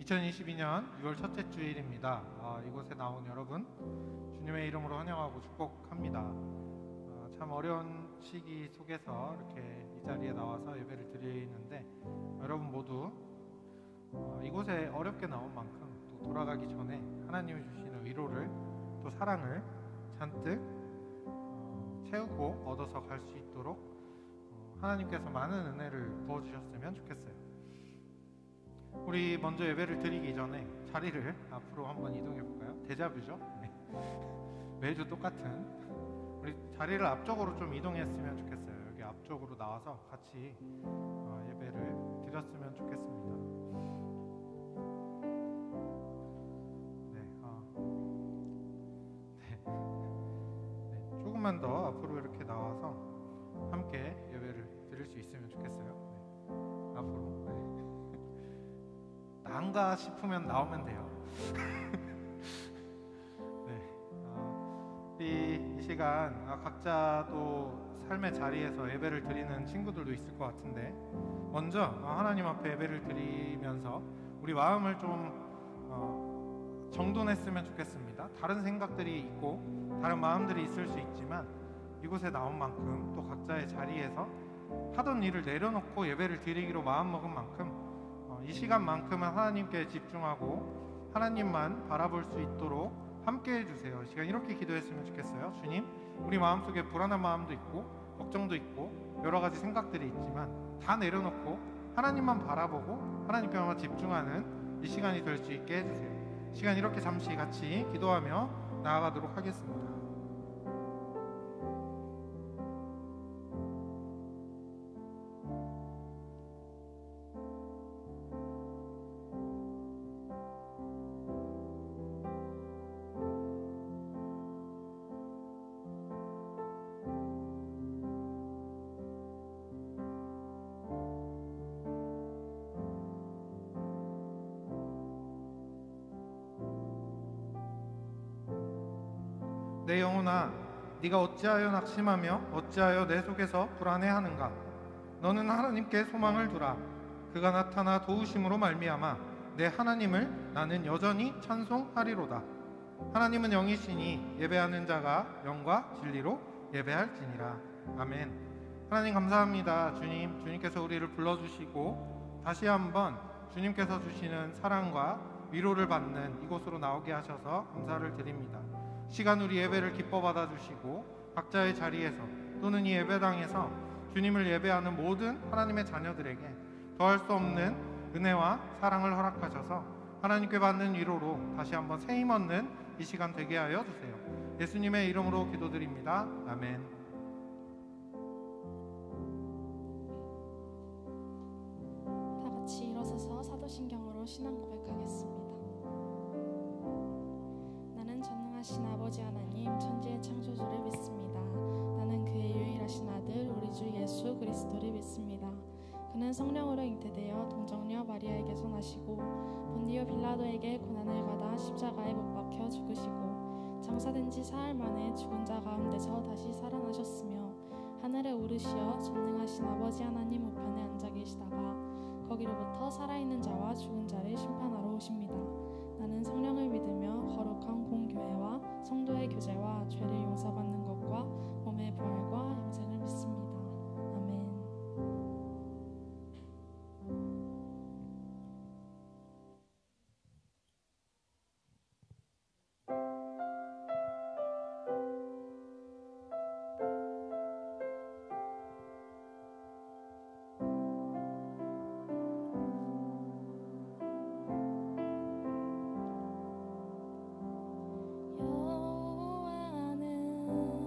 2022년 6월 첫째 주일입니다. 이곳에 나온 여러분 주님의 이름으로 환영하고 축복합니다. 참 어려운 시기 속에서 이렇게 이 자리에 나와서 예배를 드리는데 여러분 모두 이곳에 어렵게 나온 만큼 또 돌아가기 전에 하나님이 주시는 위로를 또 사랑을 잔뜩 채우고 얻어서 갈 수 있도록 하나님께서 많은 은혜를 부어주셨으면 좋겠어요. 우리 먼저 예배를 드리기 전에 자리를 앞으로 한번 이동해 볼까요? 데자뷰죠? 네. 매주 똑같은 우리 자리를 앞쪽으로 좀 이동했으면 좋겠어요. 여기 앞쪽으로 나와서 같이 예배를 드렸으면 좋겠습니다. 조금만 더 앞으로 이렇게 나와서 함께 예배를 드릴 수 있으면 좋겠어요. 네. 앞으로. 난가 싶으면 나오면 돼요. 네. 이 시간 각자 또 삶의 자리에서 예배를 드리는 친구들도 있을 것 같은데 먼저 하나님 앞에 예배를 드리면서 우리 마음을 좀 정돈했으면 좋겠습니다. 다른 생각들이 있고 다른 마음들이 있을 수 있지만 이곳에 나온 만큼 또 각자의 자리에서 하던 일을 내려놓고 예배를 드리기로 마음먹은 만큼 이 시간만큼은 하나님께 집중하고 하나님만 바라볼 수 있도록 함께 해주세요. 이 시간 이렇게 기도했으면 좋겠어요. 주님, 우리 마음속에 불안한 마음도 있고 걱정도 있고 여러 가지 생각들이 있지만 다 내려놓고 하나님만 바라보고 하나님께만 집중하는 이 시간이 될 수 있게 해주세요. 이 시간 이렇게 잠시 같이 기도하며 나아가도록 하겠습니다. 내 영혼아, 네가 어찌하여 낙심하며 어찌하여 내 속에서 불안해하는가? 너는 하나님께 소망을 두라. 그가 나타나 도우심으로 말미암아 내 하나님을 나는 여전히 찬송하리로다. 하나님은 영이시니 예배하는 자가 영과 진리로 예배할지니라. 아멘. 하나님 감사합니다. 주님께서 우리를 불러주시고 다시 한번 주님께서 주시는 사랑과 위로를 받는 이곳으로 나오게 하셔서 감사를 드립니다. 시간 우리 예배를 기뻐 받아주시고 각자의 자리에서 또는 이 예배당에서 주님을 예배하는 모든 하나님의 자녀들에게 더할 수 없는 은혜와 사랑을 허락하셔서 하나님께 받는 위로로 다시 한번 새 힘 얻는 이 시간 되게 하여 주세요. 예수님의 이름으로 기도드립니다. 아멘. 다 같이 일어서서 사도신경으로 신앙 고백하겠습니다. 나는 전능하신 아버지 하나님 천지의 창조주를 믿습니다. 나는 그의 유일하신 아들 우리 주 예수 그리스도를 믿습니다. 그는 성령으로 잉태되어 동정녀 마리아에게서 나시고 본디오 빌라도에게 고난을 받아 십자가에 못 박혀 죽으시고 장사된 지 사흘 만에 죽은 자 가운데서 다시 살아나셨으며 하늘에 오르시어 전능하신 아버지 하나님 우편에 앉아 계시다가 거기로부터 살아있는 자와 죽은 자를 심판하러 오십니다. 나는 성령을 믿으며 거룩한 공교회와 성도의 교제와 죄를 용서받는 것과 몸의 부활과 영생을 믿습니다. 아멘. 여호와는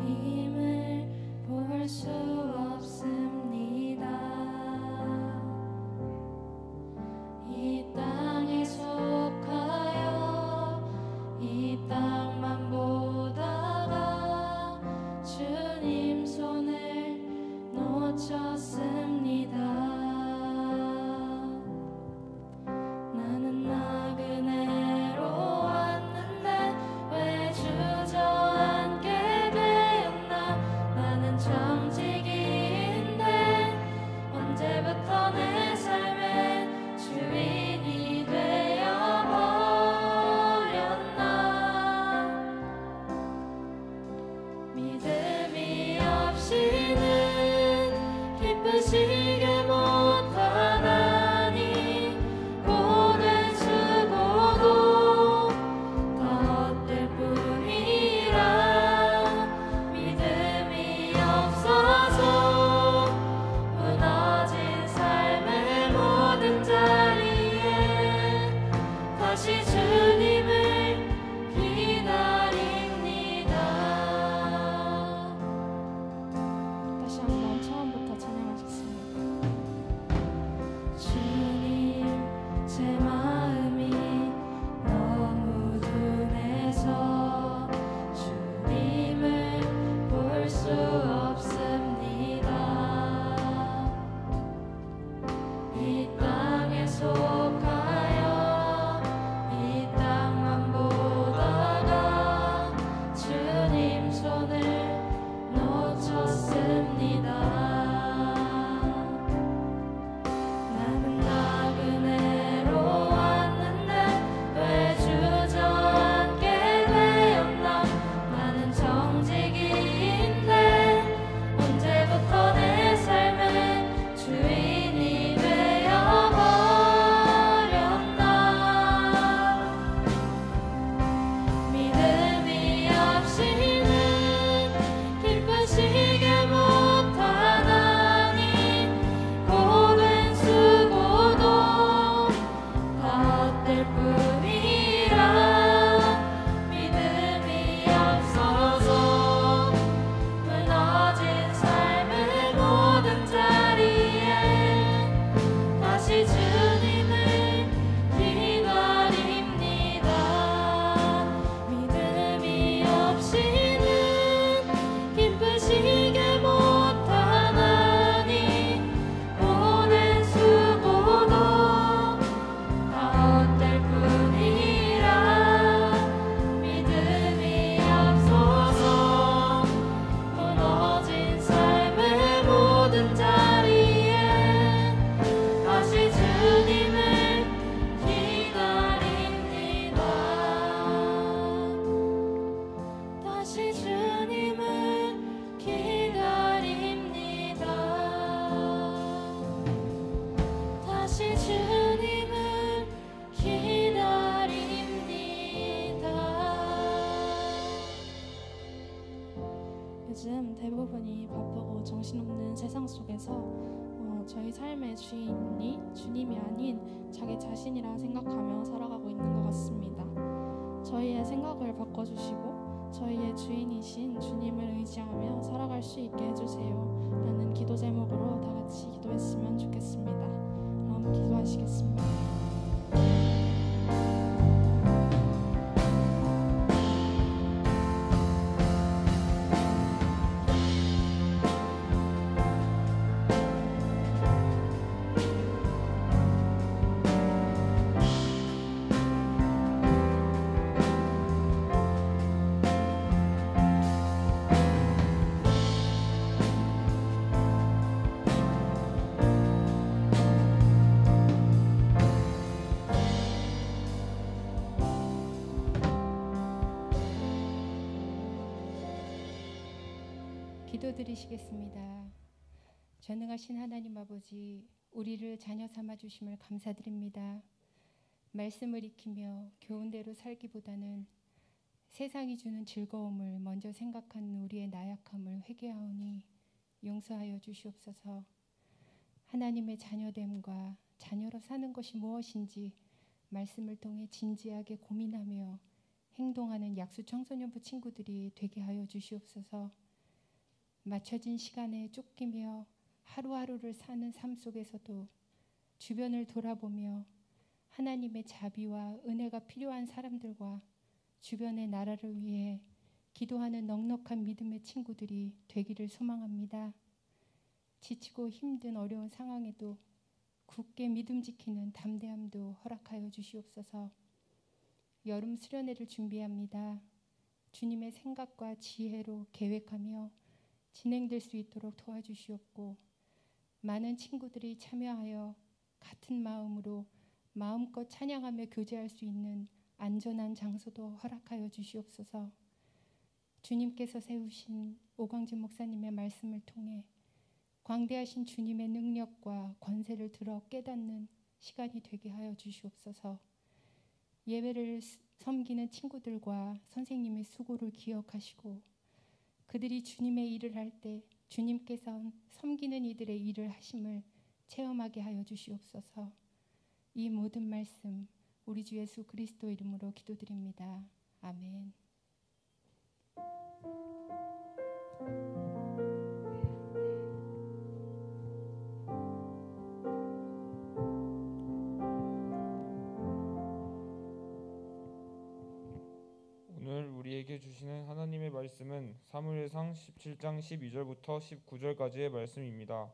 주님을 볼 수 없습니다. 이 땅에 속하여 이 땅만 보다가 주님 손을 놓쳤습니다. 나는 나그네로 왔는데 왜 주저앉게 되었나. 나는 정직인데 언제부터 내 삶의 주인이 되어버렸나. 믿음이 없이는 기쁘시게 못하나니 고된 수고도 다 헛될 뿐이라. 믿음이 없어서 무너진 삶의 모든 자리에 다시 주님을 기다립니다. 다시 한번 처음부터 찬양하겠습니다. 주님, 제 마음이 너무 둔해서 주님을 볼 수 없습니다. 이 땅에 속하여 이 땅만 보다가 주님 손을 놓쳤습니다. 나는 나그네로 왔는데 왜 주저앉게 되었나. 나는 정직인데 언제부터 내 삶의 주인이 되어버렸나. 믿음이 없이는 기쁘시게 못하나니 고된 수고도 다 헛될 뿐이라. 믿음이 없어서 무너진 삶의 모든 자리에 다시 주님을 기다립니다. 믿음이 없이는 기쁘시게 못하나니 고된 수고도 다 헛될 뿐이라. 믿음이 없어서 무너진 삶의 모든 자리에 다시 주님을 기다립니다. 다시 주님을 기다립니다. 다시 주님을 기다립니다. 요즘 대부분이 바쁘고 정신없는 세상 속에서 저희 삶의 주인이 주님이 아닌 자기 자신이라 생각하며 살아가고 있는 것 같습니다. 저희의 생각을 바꿔주시고 저희의 주인이신 주님을 의지하며 살아갈 수 있게 해주세요 라는 기도 제목으로 다 같이 기도했으면 좋겠습니다. 그럼 기도하시겠습니다. 기도드리시겠습니다. 전능하신 하나님 아버지, 우리를 자녀 삼아 주심을 감사드립니다. 말씀을 익히며 교훈대로 살기보다는 세상이 주는 즐거움을 먼저 생각하는 우리의 나약함을 회개하오니 용서하여 주시옵소서. 하나님의 자녀됨과 자녀로 사는 것이 무엇인지 말씀을 통해 진지하게 고민하며 행동하는 약수 청소년부 친구들이 되게 하여 주시옵소서. 맞춰진 시간에 쫓기며 하루하루를 사는 삶 속에서도 주변을 돌아보며 하나님의 자비와 은혜가 필요한 사람들과 주변의 나라를 위해 기도하는 넉넉한 믿음의 친구들이 되기를 소망합니다. 지치고 힘든 어려운 상황에도 굳게 믿음 지키는 담대함도 허락하여 주시옵소서. 여름 수련회를 준비합니다. 주님의 생각과 지혜로 계획하며 진행될 수 있도록 도와주시옵고, 많은 친구들이 참여하여 같은 마음으로 마음껏 찬양하며 교제할 수 있는 안전한 장소도 허락하여 주시옵소서. 주님께서 세우신 오광진 목사님의 말씀을 통해 광대하신 주님의 능력과 권세를 들어 깨닫는 시간이 되게 하여 주시옵소서. 예배를 섬기는 친구들과 선생님의 수고를 기억하시고, 그들이 주님의 일을 할 때 주님께서 섬기는 이들의 일을 하심을 체험하게 하여 주시옵소서. 이 모든 말씀 우리 주 예수 그리스도 이름으로 기도드립니다. 아멘. 오늘 우리에게 주시는 하나님의 말씀은 사무엘상 17장 12절부터 19절까지의 말씀입니다.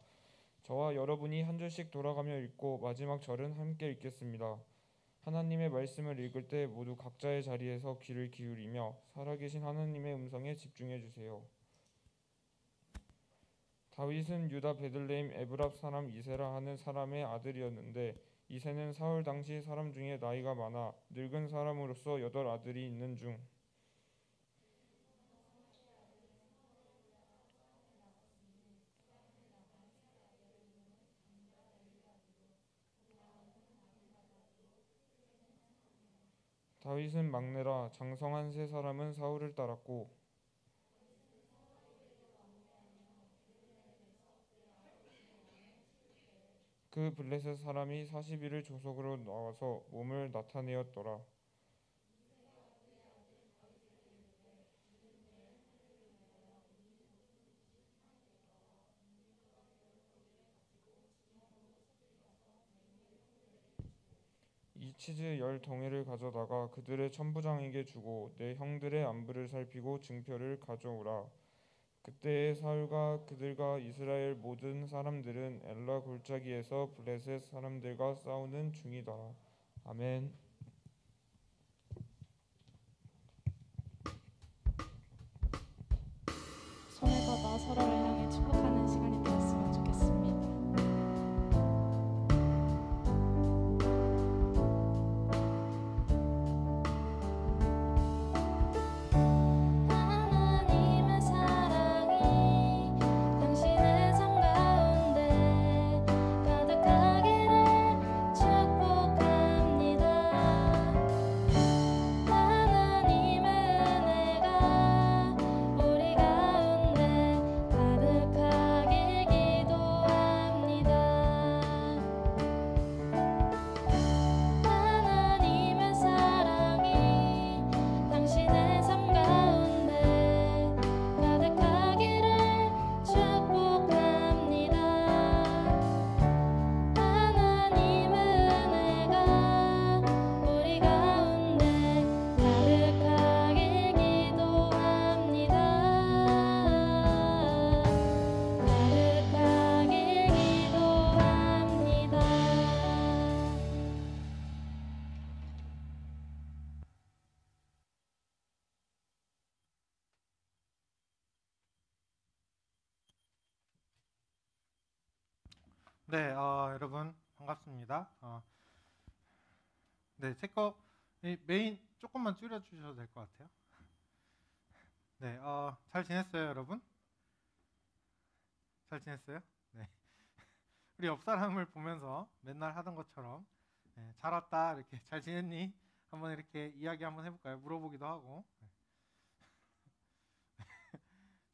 저와 여러분이 한 절씩 돌아가며 읽고 마지막 절은 함께 읽겠습니다. 하나님의 말씀을 읽을 때 모두 각자의 자리에서 귀를 기울이며 살아계신 하나님의 음성에 집중해 주세요. 다윗은 유다 베들레헴 에브랍 사람 이세라 하는 사람의 아들이었는데, 이세는 사울 당시 사람 중에 나이가 많아 늙은 사람으로서 8 아들이 있는 중 다윗은 막내라. 장성한 3사람은 사울을 따랐고, 그 블레셋 사람이 40일을 조속으로 나와서 몸을 나타내었더라. 이 치즈 10덩이를 가져다가 그들의 천부장에게 주고 내 형들의 안부를 살피고 증표를 가져오라. 그때에 사울과 그들과 이스라엘 모든 사람들은 엘라 골짜기에서 블레셋 사람들과 싸우는 중이다. 아멘. 손을 뻗어 서로를 향해 축복하는 시간이 되었으면 좋겠습니다. 하나님의 사랑이 당신의 삶 가운데 가득하기를 축복합니다. 하나님의 은혜가 우리 가운데 가득하길 기도합니다. 하나님의 사랑이 당신의 삶 가운데 가득하기를 축복합니다. 하나님의 은혜가 우리 가운데 가득하길 기도합니다. 가득하길 기도합니다. 네, 여러분 반갑습니다. 네, 제 거 메인 조금만 줄여주셔도 될 것 같아요. 네, 잘 지냈어요, 여러분? 잘 지냈어요? 네. 우리 옆 사람을 보면서 맨날 하던 것처럼 잘 왔다 이렇게 잘 지냈니? 한번 이렇게 이야기 한번 해볼까요? 물어보기도 하고.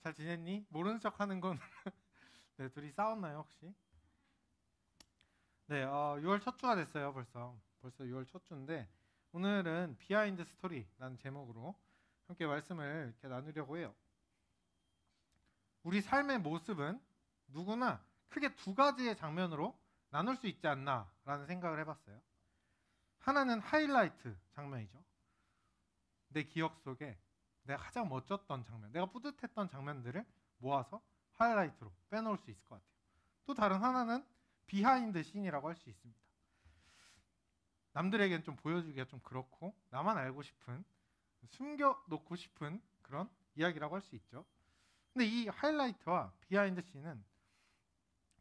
잘 지냈니? 모르는 척하는 건 네, 둘이 싸웠나요 혹시? 네, 6월 첫 주가 됐어요. 벌써 6월 첫 주인데 오늘은 비하인드 스토리라는 제목으로 함께 말씀을 이렇게 나누려고 해요. 우리 삶의 모습은 누구나 크게 두 가지의 장면으로 나눌 수 있지 않나라는 생각을 해봤어요. 하나는 하이라이트 장면이죠. 내 기억 속에 내가 가장 멋졌던 장면, 내가 뿌듯했던 장면들을 모아서 하이라이트로 빼놓을 수 있을 것 같아요. 또 다른 하나는 비하인드 씬이라고 할 수 있습니다. 남들에겐 좀 보여주기가 좀 그렇고 나만 알고 싶은, 숨겨놓고 싶은 그런 이야기라고 할 수 있죠. 근데 이 하이라이트와 비하인드 씬은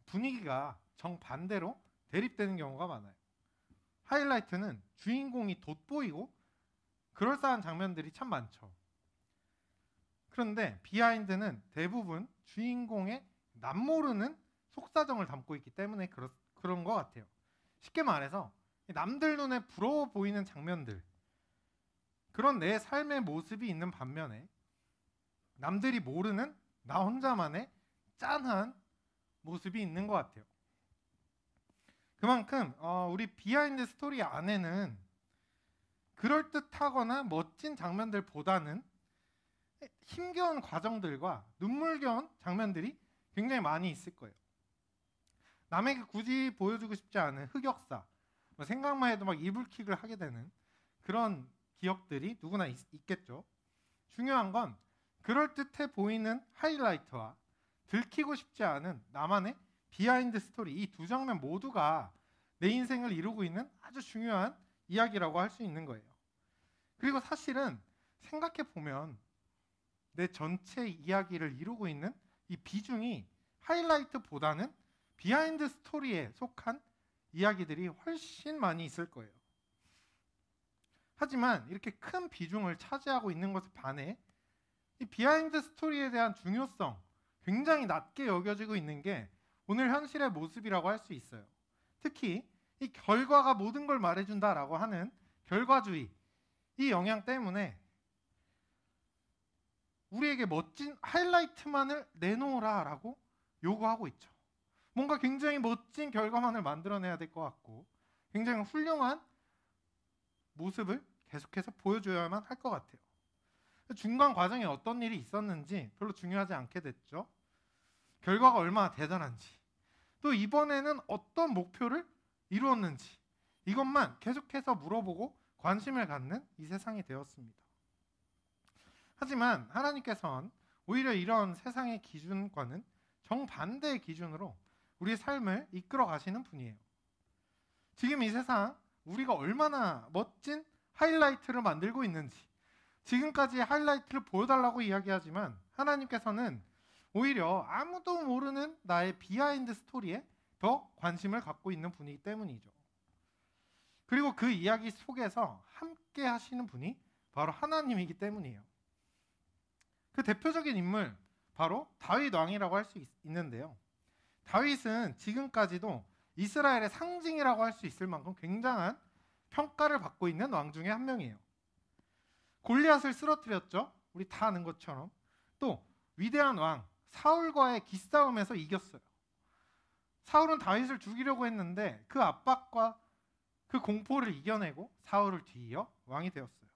분위기가 정반대로 대립되는 경우가 많아요. 하이라이트는 주인공이 돋보이고 그럴싸한 장면들이 참 많죠. 그런데 비하인드는 대부분 주인공의 남모르는 속사정을 담고 있기 때문에 그런 것 같아요. 쉽게 말해서 남들 눈에 부러워 보이는 장면들, 그런 내 삶의 모습이 있는 반면에 남들이 모르는 나 혼자만의 짠한 모습이 있는 것 같아요. 그만큼 우리 비하인드 스토리 안에는 그럴듯하거나 멋진 장면들보다는 힘겨운 과정들과 눈물겨운 장면들이 굉장히 많이 있을 거예요. 남에게 굳이 보여주고 싶지 않은 흑역사, 생각만 해도 막 이불킥을 하게 되는 그런 기억들이 누구나 있겠죠. 중요한 건 그럴듯해 보이는 하이라이트와 들키고 싶지 않은 나만의 비하인드 스토리, 이 두 장면 모두가 내 인생을 이루고 있는 아주 중요한 이야기라고 할 수 있는 거예요. 그리고 사실은 생각해 보면 내 전체 이야기를 이루고 있는 이 비중이 하이라이트보다는 비하인드 스토리에 속한 이야기들이 훨씬 많이 있을 거예요. 하지만 이렇게 큰 비중을 차지하고 있는 것에 반해 이 비하인드 스토리에 대한 중요성, 굉장히 낮게 여겨지고 있는 게 오늘 현실의 모습이라고 할 수 있어요. 특히 이 결과가 모든 걸 말해준다라고 하는 결과주의, 이 영향 때문에 우리에게 멋진 하이라이트만을 내놓으라라고 요구하고 있죠. 뭔가 굉장히 멋진 결과만을 만들어내야 될 것 같고 굉장히 훌륭한 모습을 계속해서 보여줘야만 할 것 같아요. 중간 과정에 어떤 일이 있었는지 별로 중요하지 않게 됐죠. 결과가 얼마나 대단한지, 또 이번에는 어떤 목표를 이루었는지, 이것만 계속해서 물어보고 관심을 갖는 이 세상이 되었습니다. 하지만 하나님께서는 오히려 이런 세상의 기준과는 정반대의 기준으로 우리의 삶을 이끌어 가시는 분이에요. 지금 이 세상 우리가 얼마나 멋진 하이라이트를 만들고 있는지, 지금까지의 하이라이트를 보여달라고 이야기하지만 하나님께서는 오히려 아무도 모르는 나의 비하인드 스토리에 더 관심을 갖고 있는 분이기 때문이죠. 그리고 그 이야기 속에서 함께 하시는 분이 바로 하나님이기 때문이에요. 그 대표적인 인물 바로 다윗 왕이라고 할 수 있는데요. 다윗은 지금까지도 이스라엘의 상징이라고 할 수 있을 만큼 굉장한 평가를 받고 있는 왕 중에 한 명이에요. 골리앗을 쓰러뜨렸죠. 우리 다 아는 것처럼. 또 위대한 왕 사울과의 기싸움에서 이겼어요. 사울은 다윗을 죽이려고 했는데 그 압박과 그 공포를 이겨내고 사울을 뒤이어 왕이 되었어요.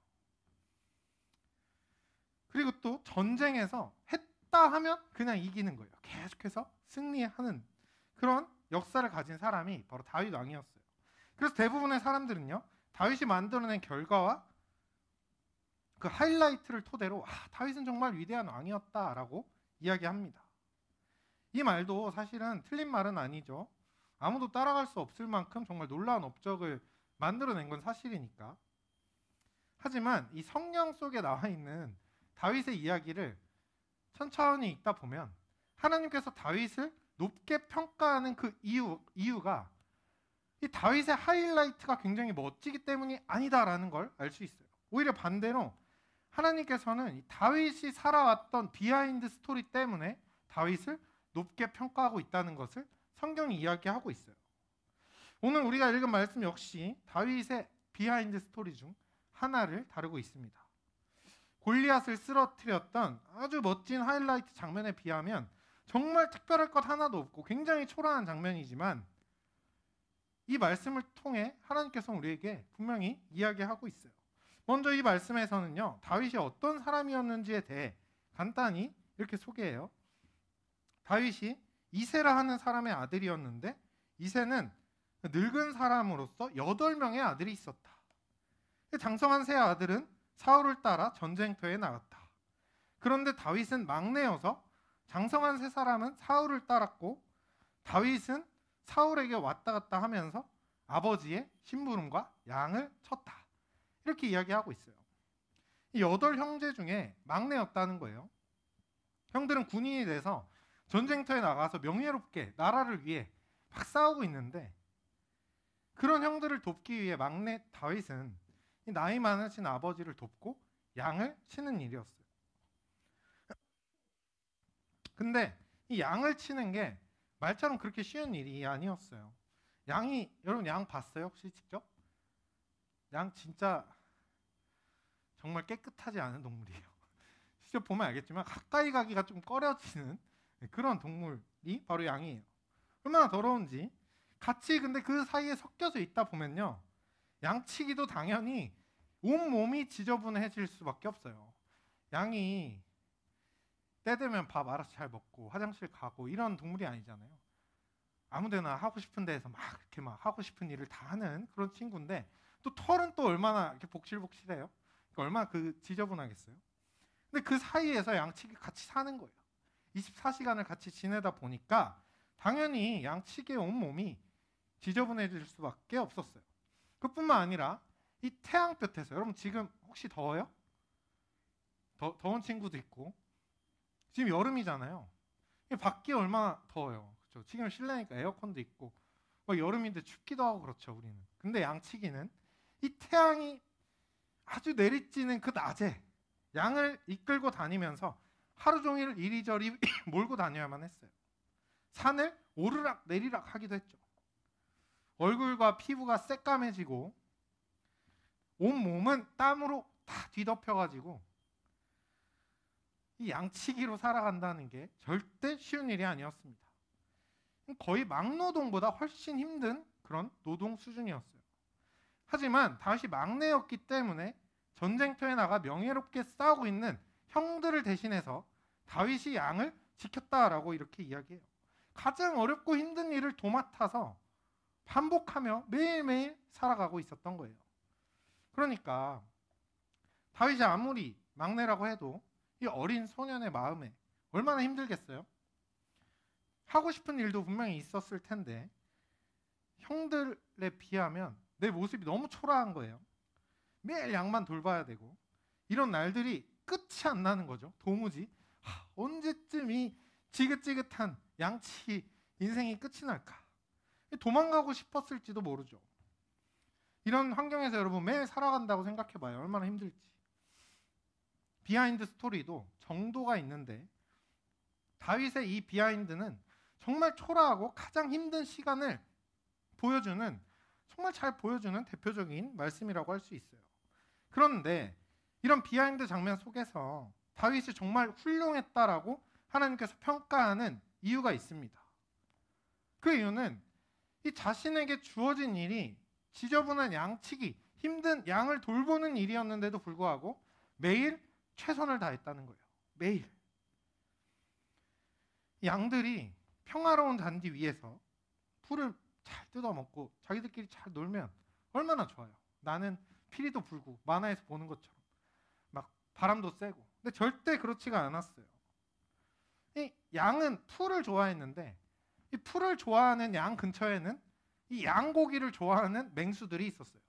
그리고 또 전쟁에서 했다 하면 그냥 이기는 거예요. 계속해서 승리하는 그런 역사를 가진 사람이 바로 다윗 왕이었어요. 그래서 대부분의 사람들은요, 다윗이 만들어낸 결과와 그 하이라이트를 토대로 다윗은 정말 위대한 왕이었다라고 이야기합니다. 이 말도 사실은 틀린 말은 아니죠. 아무도 따라갈 수 없을 만큼 정말 놀라운 업적을 만들어낸 건 사실이니까. 하지만 이 성경 속에 나와 있는 다윗의 이야기를 천천히 읽다 보면 하나님께서 다윗을 높게 평가하는 그 이유가 이 다윗의 하이라이트가 굉장히 멋지기 때문이 아니다라는 걸 알 수 있어요. 오히려 반대로 하나님께서는 이 다윗이 살아왔던 비하인드 스토리 때문에 다윗을 높게 평가하고 있다는 것을 성경이 이야기하고 있어요. 오늘 우리가 읽은 말씀 역시 다윗의 비하인드 스토리 중 하나를 다루고 있습니다. 골리앗을 쓰러뜨렸던 아주 멋진 하이라이트 장면에 비하면 정말 특별할 것 하나도 없고 굉장히 초라한 장면이지만 이 말씀을 통해 하나님께서 우리에게 분명히 이야기하고 있어요. 먼저 이 말씀에서는요, 다윗이 어떤 사람이었는지에 대해 간단히 이렇게 소개해요. 다윗이 이새라 하는 사람의 아들이었는데 이새는 늙은 사람으로서 8명의 아들이 있었다. 장성한 세 아들은 사울을 따라 전쟁터에 나갔다. 그런데 다윗은 막내여서 장성한 세 사람은 사울을 따랐고 다윗은 사울에게 왔다 갔다 하면서 아버지의 심부름과 양을 쳤다. 이렇게 이야기하고 있어요. 이 8형제 중에 막내였다는 거예요. 형들은 군인이 돼서 전쟁터에 나가서 명예롭게 나라를 위해 막 싸우고 있는데 그런 형들을 돕기 위해 막내 다윗은 이 나이 많으신 아버지를 돕고 양을 치는 일이었어요. 근데 이 양을 치는 게 말처럼 그렇게 쉬운 일이 아니었어요. 여러분 양 봤어요? 혹시 직접? 양 진짜 정말 깨끗하지 않은 동물이에요. 직접 보면 알겠지만 가까이 가기가 좀 꺼려지는 그런 동물이 바로 양이에요. 얼마나 더러운지 같이 근데 그 사이에 섞여서 있다 보면요. 양치기도 당연히 온몸이 지저분해질 수밖에 없어요. 양이 때 되면 밥 알아서 잘 먹고 화장실 가고 이런 동물이 아니잖아요. 아무데나 하고 싶은 데에서 막 이렇게 막 하고 싶은 일을 다 하는 그런 친구인데 또 털은 또 얼마나 이렇게 복실복실해요. 얼마나 그 지저분하겠어요. 근데 그 사이에서 양치기 같이 사는 거예요. 24시간을 같이 지내다 보니까 당연히 양치기의 온몸이 지저분해질 수밖에 없었어요. 그뿐만 아니라 이 태양볕에서 여러분 지금 혹시 더워요? 더운 친구도 있고 지금 여름이잖아요. 밖이 얼마나 더워요. 그렇죠? 지금 실내니까 에어컨도 있고 여름인데 춥기도 하고 그렇죠. 우리는. 근데 양치기는 이 태양이 아주 내리쬐는 그 낮에 양을 이끌고 다니면서 하루 종일 이리저리 몰고 다녀야만 했어요. 산을 오르락 내리락 하기도 했죠. 얼굴과 피부가 새까매지고 온 몸은 땀으로 다 뒤덮여가지고 이 양치기로 살아간다는 게 절대 쉬운 일이 아니었습니다. 거의 막노동보다 훨씬 힘든 그런 노동 수준이었어요. 하지만 다윗이 막내였기 때문에 전쟁터에 나가 명예롭게 싸우고 있는 형들을 대신해서 다윗이 양을 지켰다라고 이렇게 이야기해요. 가장 어렵고 힘든 일을 도맡아서 반복하며 매일매일 살아가고 있었던 거예요. 그러니까 다윗이 아무리 막내라고 해도 이 어린 소년의 마음에 얼마나 힘들겠어요? 하고 싶은 일도 분명히 있었을 텐데 형들에 비하면 내 모습이 너무 초라한 거예요. 매일 양만 돌봐야 되고 이런 날들이 끝이 안 나는 거죠. 도무지 언제쯤 이 지긋지긋한 양치 인생이 끝이 날까? 도망가고 싶었을지도 모르죠. 이런 환경에서 여러분 매일 살아간다고 생각해봐요. 얼마나 힘들지. 비하인드 스토리도 정도가 있는데 다윗의 이 비하인드는 정말 초라하고 가장 힘든 시간을 보여주는 정말 잘 보여주는 대표적인 말씀이라고 할 수 있어요. 그런데 이런 비하인드 장면 속에서 다윗이 정말 훌륭했다라고 하나님께서 평가하는 이유가 있습니다. 그 이유는 이 자신에게 주어진 일이 지저분한 양치기, 힘든 양을 돌보는 일이었는데도 불구하고 매일 최선을 다했다는 거예요. 매일. 양들이 평화로운 잔디 위에서 풀을 잘 뜯어먹고 자기들끼리 잘 놀면 얼마나 좋아요. 나는 피리도 불고 만화에서 보는 것처럼 막 바람도 쐬고. 근데 절대 그렇지가 않았어요. 이 양은 풀을 좋아했는데 이 풀을 좋아하는 양 근처에는 이 양고기를 좋아하는 맹수들이 있었어요.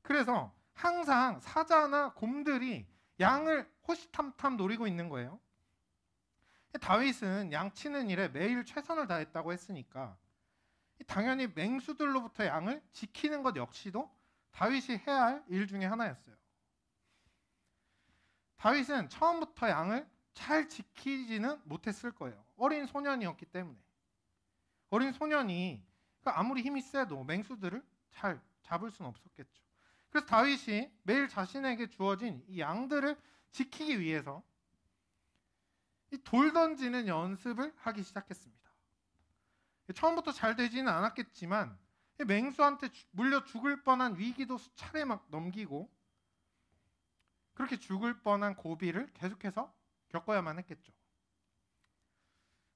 그래서 항상 사자나 곰들이 양을 호시탐탐 노리고 있는 거예요. 다윗은 양 치는 일에 매일 최선을 다했다고 했으니까 당연히 맹수들로부터 양을 지키는 것 역시도 다윗이 해야 할 일 중에 하나였어요. 다윗은 처음부터 양을 잘 지키지는 못했을 거예요. 어린 소년이었기 때문에. 어린 소년이 아무리 힘이 세도 맹수들을 잘 잡을 수는 없었겠죠. 그래서 다윗이 매일 자신에게 주어진 이 양들을 지키기 위해서 이 돌 던지는 연습을 하기 시작했습니다. 처음부터 잘 되지는 않았겠지만 맹수한테 물려 죽을 뻔한 위기도 수차례 막 넘기고 그렇게 죽을 뻔한 고비를 계속해서 겪어야만 했겠죠.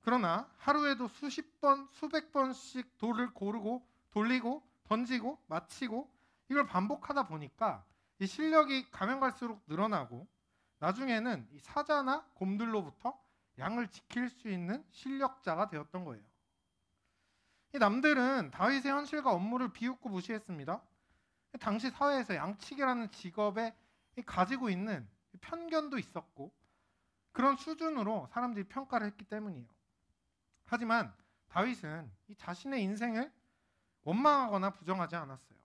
그러나 하루에도 수십 번, 수백 번씩 돌을 고르고 돌리고 던지고 맞히고 이걸 반복하다 보니까 이 실력이 가면 갈수록 늘어나고 나중에는 이 사자나 곰들로부터 양을 지킬 수 있는 실력자가 되었던 거예요. 이 남들은 다윗의 현실과 업무를 비웃고 무시했습니다. 당시 사회에서 양치기라는 직업에 가지고 있는 편견도 있었고 그런 수준으로 사람들이 평가를 했기 때문이에요. 하지만 다윗은 이 자신의 인생을 원망하거나 부정하지 않았어요.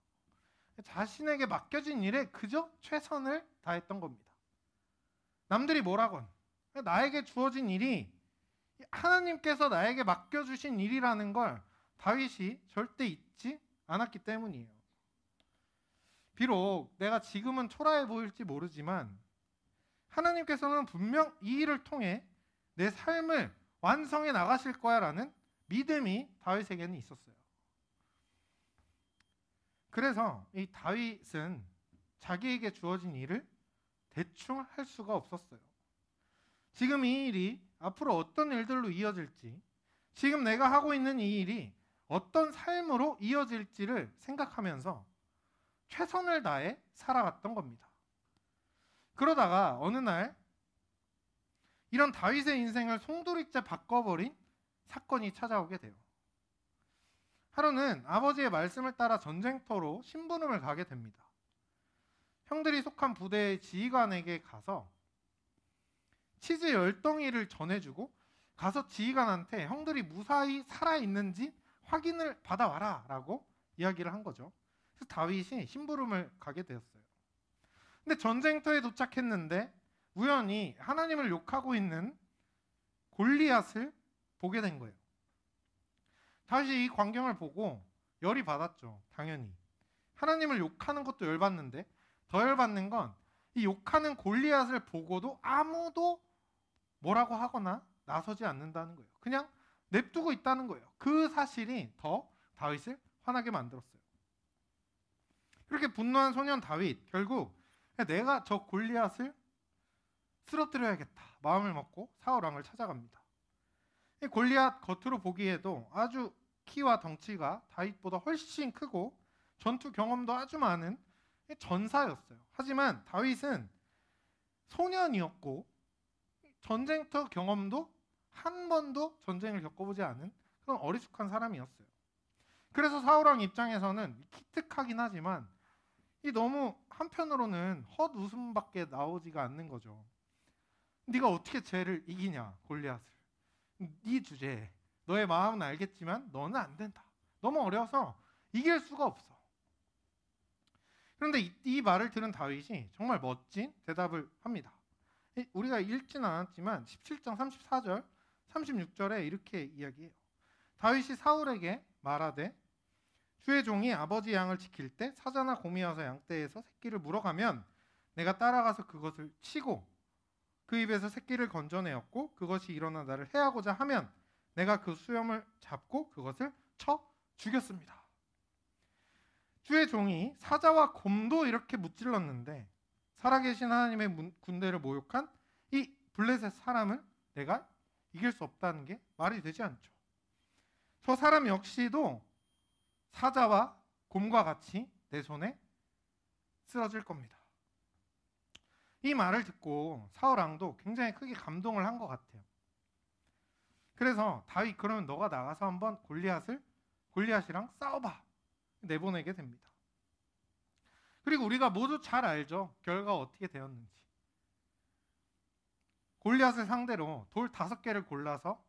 자신에게 맡겨진 일에 그저 최선을 다했던 겁니다. 남들이 뭐라건 나에게 주어진 일이 하나님께서 나에게 맡겨주신 일이라는 걸 다윗이 절대 잊지 않았기 때문이에요. 비록 내가 지금은 초라해 보일지 모르지만 하나님께서는 분명 이 일을 통해 내 삶을 완성해 나가실 거야라는 믿음이 다윗에게는 있었어요. 그래서 이 다윗은 자기에게 주어진 일을 대충 할 수가 없었어요. 지금 이 일이 앞으로 어떤 일들로 이어질지, 지금 내가 하고 있는 이 일이 어떤 삶으로 이어질지를 생각하면서 최선을 다해 살아갔던 겁니다. 그러다가 어느 날 이런 다윗의 인생을 송두리째 바꿔버린 사건이 찾아오게 돼요. 하루는 아버지의 말씀을 따라 전쟁터로 심부름을 가게 됩니다. 형들이 속한 부대의 지휘관에게 가서 치즈 10덩이를 전해주고 가서 지휘관한테 형들이 무사히 살아있는지 확인을 받아와라 라고 이야기를 한 거죠. 그래서 다윗이 심부름을 가게 되었어요. 근데 전쟁터에 도착했는데 우연히 하나님을 욕하고 있는 골리앗을 보게 된 거예요. 다윗이 이 광경을 보고 열이 받았죠. 당연히. 하나님을 욕하는 것도 열받는데 더 열받는 건 이 욕하는 골리앗을 보고도 아무도 뭐라고 하거나 나서지 않는다는 거예요. 그냥 냅두고 있다는 거예요. 그 사실이 더 다윗을 화나게 만들었어요. 그렇게 분노한 소년 다윗, 결국 내가 저 골리앗을 쓰러뜨려야겠다 마음을 먹고 사울 왕을 찾아갑니다. 이 골리앗 겉으로 보기에도 아주 키와 덩치가 다윗보다 훨씬 크고 전투 경험도 아주 많은 전사였어요. 하지만 다윗은 소년이었고 전쟁터 경험도 한 번도 전쟁을 겪어보지 않은 그런 어리숙한 사람이었어요. 그래서 사울 왕 입장에서는 기특하긴 하지만 이 너무 한편으로는 헛웃음밖에 나오지가 않는 거죠. 네가 어떻게 쟤를 이기냐, 골리앗을. 네 주제에 너의 마음은 알겠지만 너는 안 된다. 너무 어려서 이길 수가 없어. 그런데 이 말을 들은 다윗이 정말 멋진 대답을 합니다. 우리가 읽지는 않았지만 17장 34절, 36절에 이렇게 이야기해요. 다윗이 사울에게 말하되 주의 종이 아버지 양을 지킬 때 사자나 곰이 와서 양떼에서 새끼를 물어가면 내가 따라가서 그것을 치고 그 입에서 새끼를 건져내었고 그것이 일어나 나를 해하고자 하면 내가 그 수염을 잡고 그것을 쳐 죽였습니다. 주의 종이 사자와 곰도 이렇게 무찔렀는데 살아계신 하나님의 군대를 모욕한 이 블레셋 사람을 내가 이길 수 없다는 게 말이 되지 않죠. 저 사람 역시도 사자와 곰과 같이 내 손에 쓰러질 겁니다. 이 말을 듣고 사울 왕도 굉장히 크게 감동을 한 것 같아요. 그래서 다윗, 그러면 너가 나가서 한번 골리앗이랑 싸워봐 내보내게 됩니다. 그리고 우리가 모두 잘 알죠. 결과가 어떻게 되었는지. 골리앗을 상대로 돌 5개를 골라서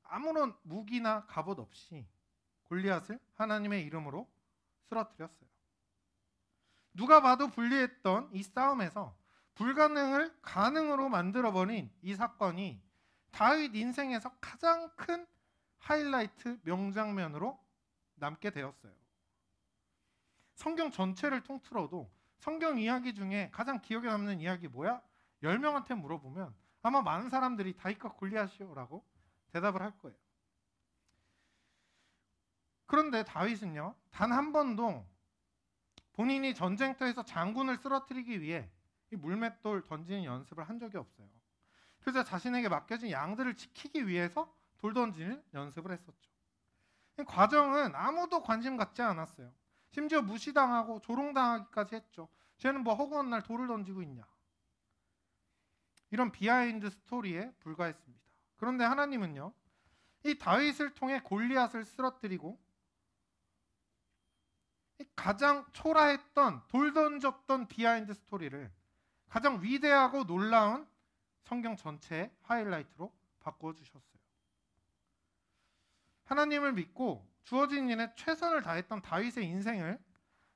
아무런 무기나 갑옷 없이 골리앗을 하나님의 이름으로 쓰러뜨렸어요. 누가 봐도 불리했던 이 싸움에서 불가능을 가능으로 만들어버린 이 사건이 다윗 인생에서 가장 큰 하이라이트 명장면으로 남게 되었어요. 성경 전체를 통틀어도 성경 이야기 중에 가장 기억에 남는 이야기 뭐야? 10명한테 물어보면 아마 많은 사람들이 다윗과 골리앗이요라고 대답을 할 거예요. 그런데 다윗은요, 단 한 번도 본인이 전쟁터에서 장군을 쓰러뜨리기 위해 이 물맷돌 던지는 연습을 한 적이 없어요. 그래서 자신에게 맡겨진 양들을 지키기 위해서 돌 던지는 연습을 했었죠. 이 과정은 아무도 관심 갖지 않았어요. 심지어 무시당하고 조롱당하기까지 했죠. 쟤는 뭐 허구한 날 돌을 던지고 있냐. 이런 비하인드 스토리에 불과했습니다. 그런데 하나님은요, 이 다윗을 통해 골리앗을 쓰러뜨리고 가장 초라했던 돌 던졌던 비하인드 스토리를 가장 위대하고 놀라운 성경 전체의 하이라이트로 바꾸어 주셨어요. 하나님을 믿고 주어진 일에 최선을 다했던 다윗의 인생을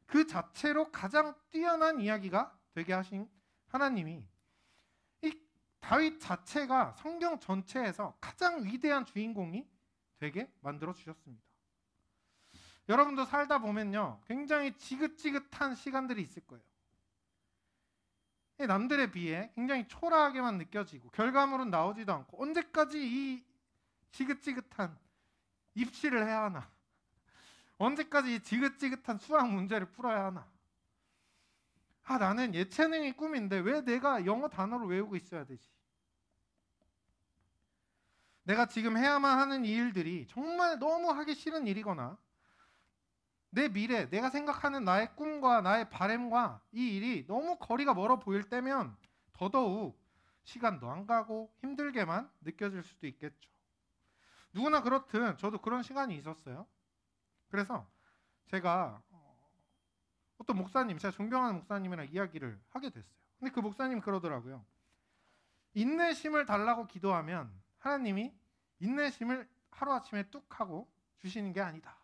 그 자체로 가장 뛰어난 이야기가 되게 하신 하나님이 이 다윗 자체가 성경 전체에서 가장 위대한 주인공이 되게 만들어 주셨습니다. 여러분도 살다 보면요, 굉장히 지긋지긋한 시간들이 있을 거예요. 남들에 비해 굉장히 초라하게만 느껴지고 결과물은 나오지도 않고, 언제까지 이 지긋지긋한 입시를 해야 하나? 언제까지 이 지긋지긋한 수학 문제를 풀어야 하나? 나는 예체능이 꿈인데 왜 내가 영어 단어를 외우고 있어야 되지? 내가 지금 해야만 하는 이 일들이 정말 너무 하기 싫은 일이거나 내 미래, 내가 생각하는 나의 꿈과 나의 바램과 이 일이 너무 거리가 멀어 보일 때면 더더욱 시간도 안 가고 힘들게만 느껴질 수도 있겠죠. 누구나 그렇듯 저도 그런 시간이 있었어요. 그래서 제가 어떤 목사님, 제가 존경하는 목사님이랑 이야기를 하게 됐어요. 근데 그 목사님 그러더라고요. 인내심을 달라고 기도하면 하나님이 인내심을 하루아침에 뚝 하고 주시는 게 아니다.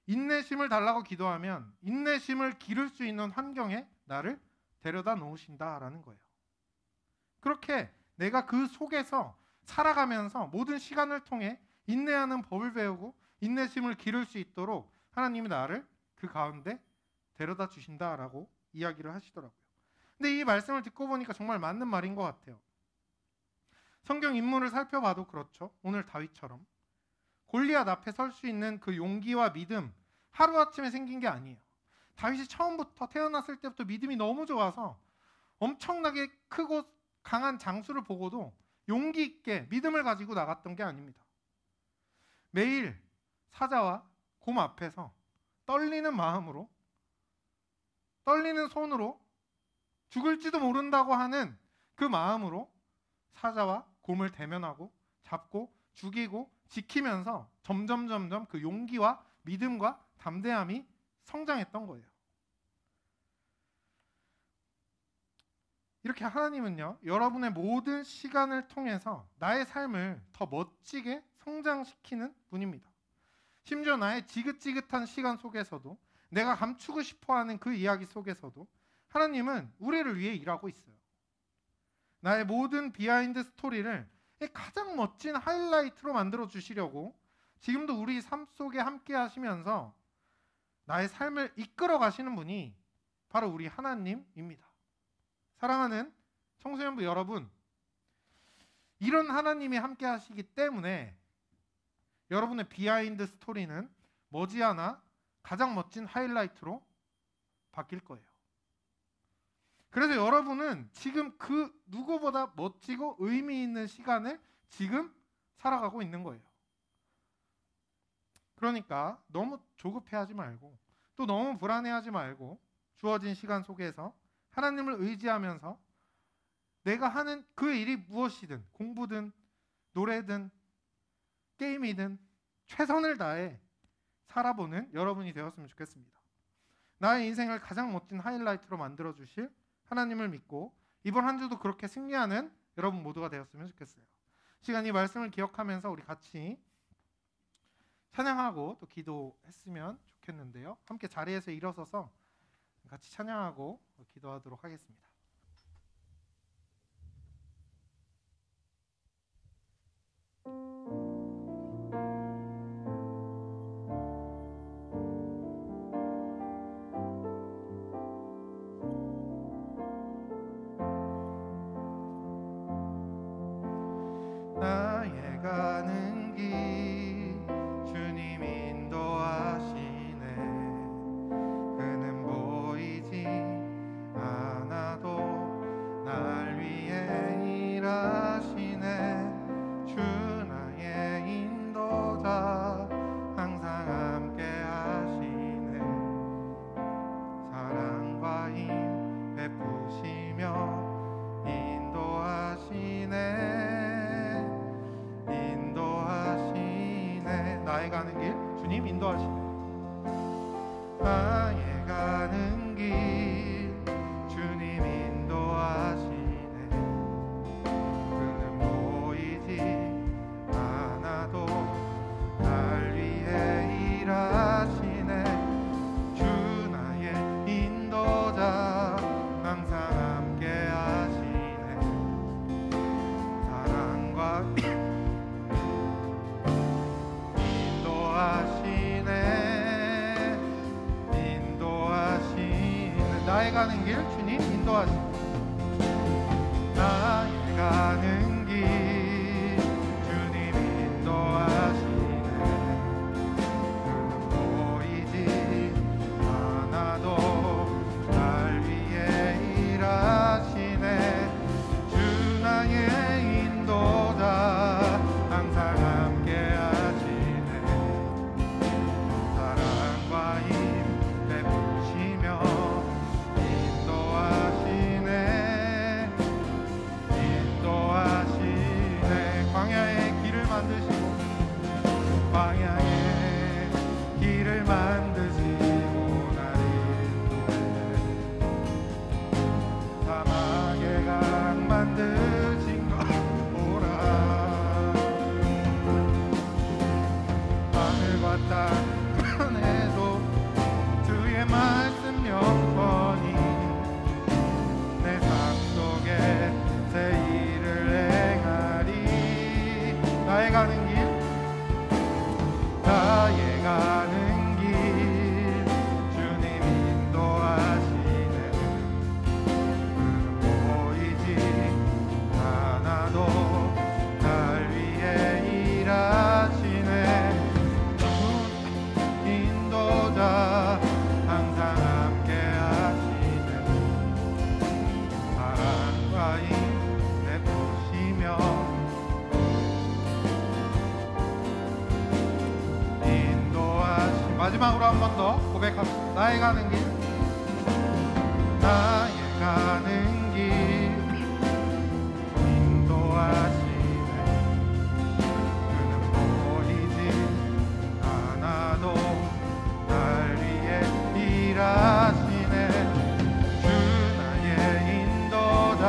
인내심을 달라고 기도하면 인내심을 기를 수 있는 환경에 나를 데려다 놓으신다라는 거예요. 그렇게 내가 그 속에서 살아가면서 모든 시간을 통해 인내하는 법을 배우고 인내심을 기를 수 있도록 하나님이 나를 그 가운데 데려다 주신다라고 이야기를 하시더라고요. 근데 이 말씀을 듣고 보니까 정말 맞는 말인 것 같아요. 성경 인물을 살펴봐도 그렇죠. 오늘 다윗처럼 골리앗 앞에 설 수 있는 그 용기와 믿음, 하루아침에 생긴 게 아니에요. 다윗이 처음부터 태어났을 때부터 믿음이 너무 좋아서 엄청나게 크고 강한 장수를 보고도 용기 있게 믿음을 가지고 나갔던 게 아닙니다. 매일 사자와 곰 앞에서 떨리는 마음으로, 떨리는 손으로 죽을지도 모른다고 하는 그 마음으로 사자와 곰을 대면하고 잡고 죽이고 지키면서 점점 그 용기와 믿음과 담대함이 성장했던 거예요. 이렇게 하나님은요, 여러분의 모든 시간을 통해서 나의 삶을 더 멋지게 성장시키는 분입니다. 심지어 나의 지긋지긋한 시간 속에서도, 내가 감추고 싶어하는 그 이야기 속에서도 하나님은 우리를 위해 일하고 있어요. 나의 모든 비하인드 스토리를 가장 멋진 하이라이트로 만들어 주시려고 지금도 우리 삶 속에 함께 하시면서 나의 삶을 이끌어 가시는 분이 바로 우리 하나님입니다. 사랑하는 청소년부 여러분, 이런 하나님이 함께 하시기 때문에 여러분의 비하인드 스토리는 머지않아 가장 멋진 하이라이트로 바뀔 거예요. 그래서 여러분은 지금 그 누구보다 멋지고 의미 있는 시간을 지금 살아가고 있는 거예요. 그러니까 너무 조급해하지 말고 또 너무 불안해하지 말고 주어진 시간 속에서 하나님을 의지하면서 내가 하는 그 일이 무엇이든, 공부든 노래든 게임이든 최선을 다해 살아보는 여러분이 되었으면 좋겠습니다. 나의 인생을 가장 멋진 하이라이트로 만들어주실 하나님을 믿고 이번 한 주도 그렇게 승리하는 여러분 모두가 되었으면 좋겠어요. 시간 이 말씀을 기억하면서 우리 같이 찬양하고 또 기도했으면 좋겠는데요. 함께 자리에서 일어서서 같이 찬양하고 기도하도록 하겠습니다. 나의 가는 길 주님 인도하시네. 그는 보이지 않아도 날 위해 인도하시네. 나의 가는 길 주님 인도하시네. 그는 보이지 않아도 날 위해 일하시네. 주 나의 인도자 항상 함께 하시네. 사랑과 인도하시네. 나의 가는 길 주님 인도하시네. 나의 가는 길 주님 인도하시네. 그는 보이지 않아도 날 위해 일하시네. 주 나의 인도자 항상 함께 하시네. 사랑과 힘 베푸시며 인도하시네. 광야의 길을 만드시고 광야의 길을 만드시고 날 인도해. 사막의 강 만드신 것 보라. 하늘과 땅에도 주의 말씀 영원히 내 삶 속에 새 일을 행하리. 나의 가는 길 나의 가는 길 주님 인도하시네. 그는 보이지 않아도 날 위해 일하시네. 주 인도자 항상 함께 하시네. 사랑과 힘 베푸시며 인도하시. 마지막으로 한 번 더 고백합시다. 나의 가는 길 나의 가는 길 인도하시네. 그는 보이지 않아도 날 위해 일하시네. 주 나의 인도자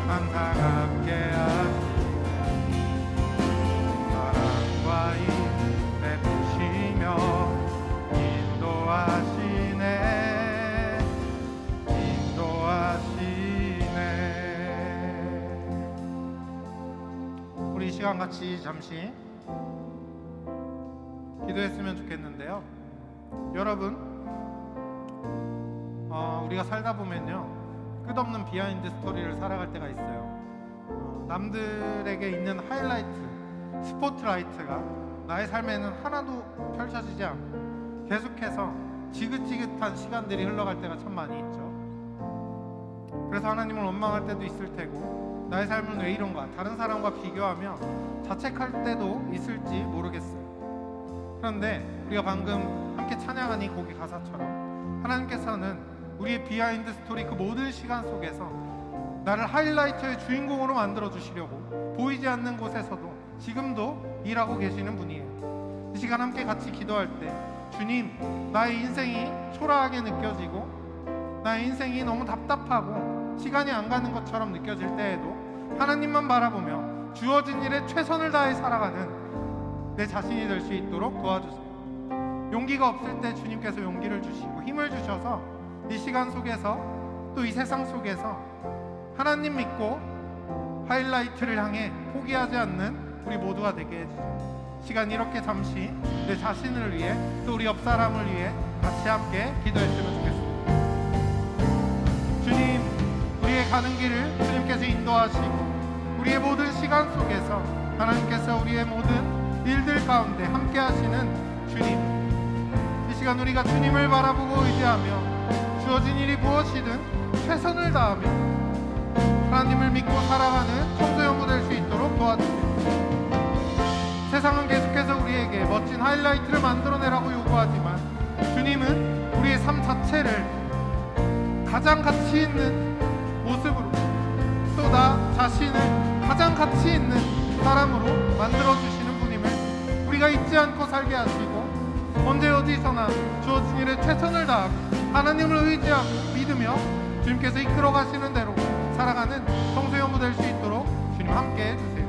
항상 함께 하시네. 사랑과 힘 베푸시며 인도하시네. 우리 이 시간 같이 잠시 기도했으면 좋겠는데요. 여러분, 우리가 살다 보면요, 끝없는 비하인드 스토리를 살아갈 때가 있어요. 남들에게 있는 하이라이트, 스포트라이트가 나의 삶에는 하나도 펼쳐지지 않고 계속해서 지긋지긋한 시간들이 흘러갈 때가 참 많이 있죠. 그래서 하나님을 원망할 때도 있을 테고, 나의 삶은 왜 이런가, 다른 사람과 비교하며 자책할 때도 있을지 모르겠어요. 그런데 우리가 방금 함께 찬양한 이 곡의 가사처럼 하나님께서는 우리의 비하인드 스토리 그 모든 시간 속에서 나를 하이라이트의 주인공으로 만들어 주시려고 보이지 않는 곳에서도 지금도 일하고 계시는 분이에요. 이 시간 함께 같이 기도할 때, 주님, 나의 인생이 초라하게 느껴지고 나의 인생이 너무 답답하고 시간이 안 가는 것처럼 느껴질 때에도 하나님만 바라보며 주어진 일에 최선을 다해 살아가는 내 자신이 될 수 있도록 도와주세요. 용기가 없을 때 주님께서 용기를 주시고 힘을 주셔서 이 시간 속에서, 또 이 세상 속에서 하나님 믿고 하이라이트를 향해 포기하지 않는 우리 모두가 되게 해주세요. 시간 이렇게 잠시 내 자신을 위해, 또 우리 옆 사람을 위해 같이 함께 기도했으면 좋겠습니다. 주님, 우리의 가는 길을 주님께서 인도하시고 우리의 모든 시간 속에서 하나님께서 우리의 모든 일들 가운데 함께 하시는 주님, 이 시간 우리가 주님을 바라보고 의지하며 주어진 일이 무엇이든 최선을 다하며 하나님을 믿고 살아가는 청소년부 될 수 있도록 도와주세요. 세상은 계속해서 우리에게 멋진 하이라이트를 만들어내라고 요구하지만 주님은 우리의 삶 자체를 가장 가치 있는 모습으로, 또 나 자신을 가장 가치 있는 사람으로 만들어주시는 분임을 우리가 잊지 않고 살게 하시고, 언제 어디서나 주어진 일에 최선을 다하고 하나님을 의지하고 믿으며 주님께서 이끌어 가시는 대로 살아가는 청소년부 될 수 있도록 주님 함께 해주세요.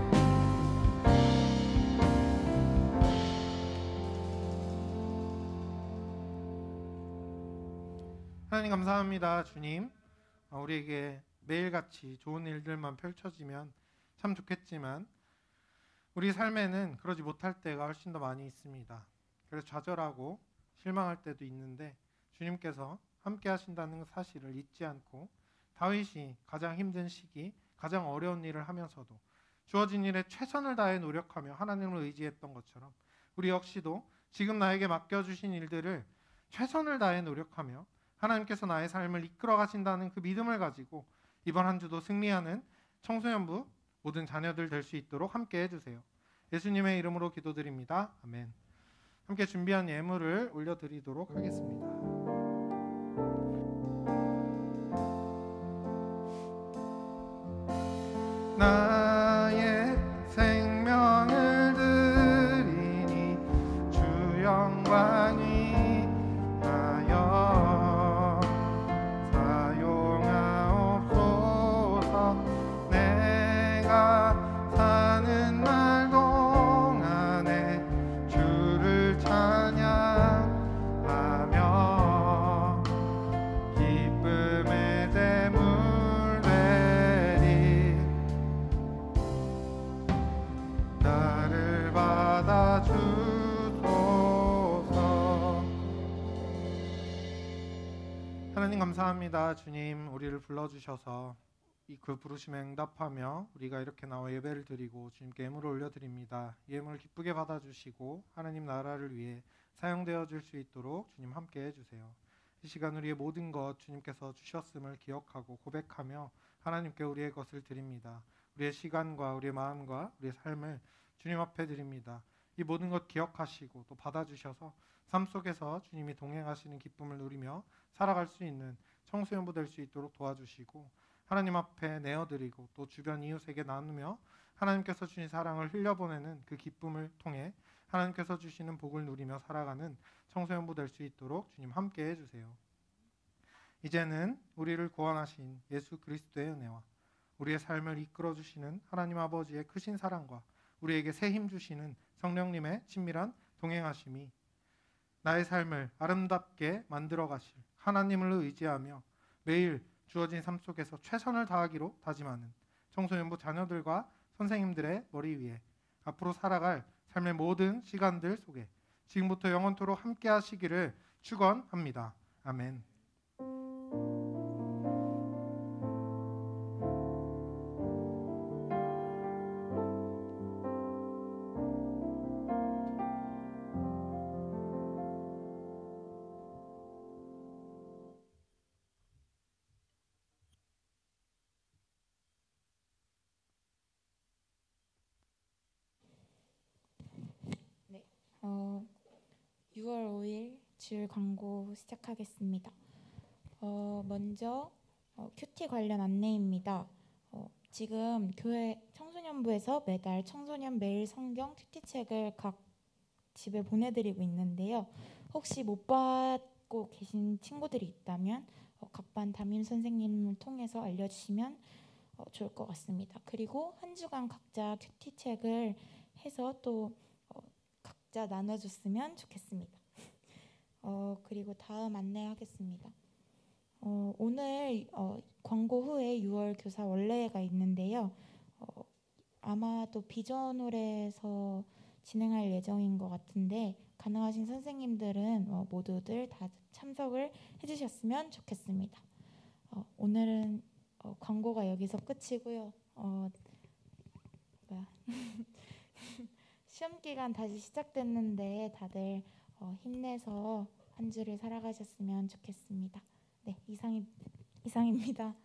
하나님 감사합니다. 주님, 우리에게 매일같이 좋은 일들만 펼쳐지면 참 좋겠지만 우리 삶에는 그러지 못할 때가 훨씬 더 많이 있습니다. 그래서 좌절하고 실망할 때도 있는데 주님께서 함께 하신다는 사실을 잊지 않고 다윗이 가장 힘든 시기, 가장 어려운 일을 하면서도 주어진 일에 최선을 다해 노력하며 하나님을 의지했던 것처럼 우리 역시도 지금 나에게 맡겨주신 일들을 최선을 다해 노력하며 하나님께서 나의 삶을 이끌어 가신다는 그 믿음을 가지고 이번 한 주도 승리하는 청소년부 모든 자녀들 될 수 있도록 함께 해주세요. 예수님의 이름으로 기도드립니다. 아멘. 함께 준비한 예물을 올려드리도록 하겠습니다. 나의 생명을 드리니 주 영광이 하여 사용하옵소서. 내가 사는 날 동안에 주를 찬양하며 기쁨의 제물 되리. 나를 받아주소서. 하나님 감사합니다. 주님, 우리를 불러주셔서 그 부르심에 응답하며 우리가 이렇게 나와 예배를 드리고 주님께 예물을 올려드립니다. 예물을 기쁘게 받아주시고 하나님 나라를 위해 사용되어 줄 수 있도록 주님 함께 해주세요. 이 시간 우리의 모든 것 주님께서 주셨음을 기억하고 고백하며 하나님께 우리의 것을 드립니다. 우리의 시간과 우리의 마음과 우리의 삶을 주님 앞에 드립니다. 이 모든 것 기억하시고 또 받아주셔서 삶 속에서 주님이 동행하시는 기쁨을 누리며 살아갈 수 있는 청소년부 될 수 있도록 도와주시고 하나님 앞에 내어드리고 또 주변 이웃에게 나누며 하나님께서 주신 사랑을 흘려보내는 그 기쁨을 통해 하나님께서 주시는 복을 누리며 살아가는 청소년부 될 수 있도록 주님 함께 해주세요. 이제는 우리를 구원하신 예수 그리스도의 은혜와 우리의 삶을 이끌어주시는 하나님 아버지의 크신 사랑과 우리에게 새 힘 주시는 성령님의 친밀한 동행하심이 나의 삶을 아름답게 만들어 가실 하나님을 의지하며 매일 주어진 삶 속에서 최선을 다하기로 다짐하는 청소년부 자녀들과 선생님들의 머리 위에 앞으로 살아갈 삶의 모든 시간들 속에 지금부터 영원토록 함께 하시기를 축원합니다. 아멘. 네, 6월 5일 주일 광고 시작하겠습니다. 먼저 큐티 관련 안내입니다. 지금 교회 청소년부에서 매달 청소년 매일 성경 큐티 책을 각 집에 보내드리고 있는데요. 혹시 못 받고 계신 친구들이 있다면 각 반 담임 선생님을 통해서 알려주시면 좋을 것 같습니다. 그리고 한 주간 각자 큐티 책을 해서 또 각자 나눠줬으면 좋겠습니다. 그리고 다음 안내하겠습니다. 오늘 광고 후에 6월 교사 원래가 있는데요. 아마도 비전홀에서 진행할 예정인 것 같은데 가능하신 선생님들은 모두들 다 참석을 해주셨으면 좋겠습니다. 오늘은 광고가 여기서 끝이고요. 시험 기간 다시 시작됐는데 다들 힘내서 한 주를 살아가셨으면 좋겠습니다. 네, 이상입니다.